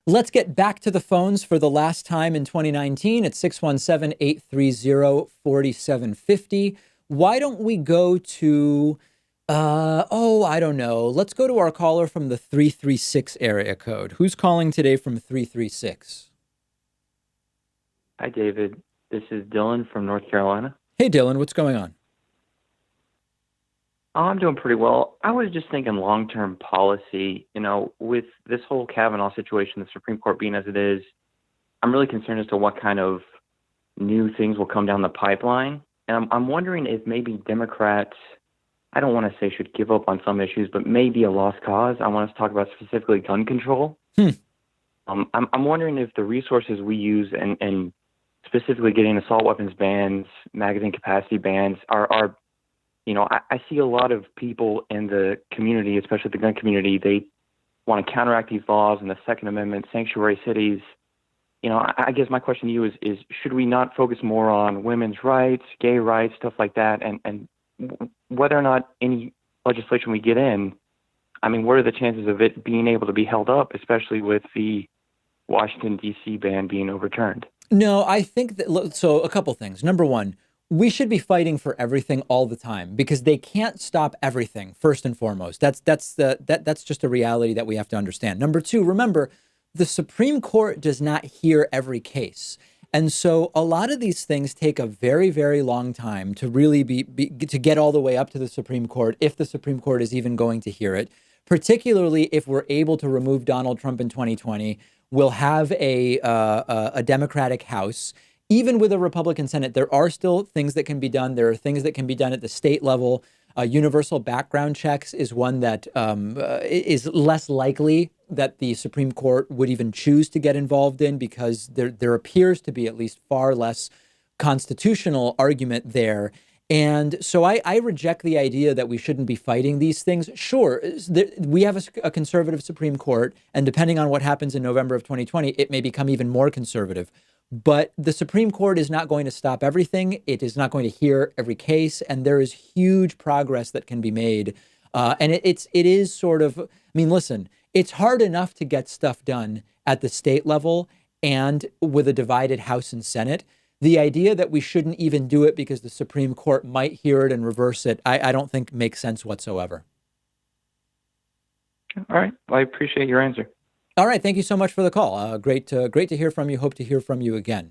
Let's get back to the phones for the last time in 2019 at 617-830-4750. Why don't we go to, I don't know. Let's go to our caller from the 336 area code. Who's calling today from 336? Hi, David. This is Dylan from North Carolina. Hey, Dylan, what's going on? Oh, I'm doing pretty well. I was just thinking long-term policy, with this whole Kavanaugh situation, the Supreme Court being as it is, I'm really concerned as to what kind of new things will come down the pipeline. And I'm wondering if maybe Democrats, I don't want to say should give up on some issues, but maybe a lost cause. I want us to talk about specifically gun control. Hmm. I'm wondering if the resources we use and specifically getting assault weapons bans, magazine capacity bans are I see a lot of people in the community, especially the gun community, they want to counteract these laws and the Second Amendment, sanctuary cities. I guess my question to you is should we not focus more on women's rights, gay rights, stuff like that, and whether or not any legislation we get in, I mean, what are the chances of it being able to be held up, especially with the Washington, D.C. ban being overturned? No, I think that, so a couple things. Number one, we should be fighting for everything all the time because they can't stop everything, first and foremost. That's just a reality that we have to understand. Number two, remember, the Supreme Court does not hear every case. And so a lot of these things take a very, very long time to really to get all the way up to the Supreme Court, if the Supreme Court is even going to hear it, particularly if we're able to remove Donald Trump in 2020. We'll have a Democratic House. Even with a Republican Senate, there are still things that can be done. There are things that can be done at the state level. Universal background checks is one that is less likely that the Supreme Court would even choose to get involved in because there appears to be at least far less constitutional argument there. And so I reject the idea that we shouldn't be fighting these things. Sure, we have a conservative Supreme Court, and depending on what happens in November of 2020, it may become even more conservative. But the Supreme Court is not going to stop everything. It is not going to hear every case, and there is huge progress that can be made. And it is sort of, I mean, listen, it's hard enough to get stuff done at the state level and with a divided House and Senate. The idea that we shouldn't even do it because the Supreme Court might hear it and reverse it, I don't think makes sense whatsoever. All right. Well, I appreciate your answer. All right. Thank you so much for the call. Great to hear from you. Hope to hear from you again.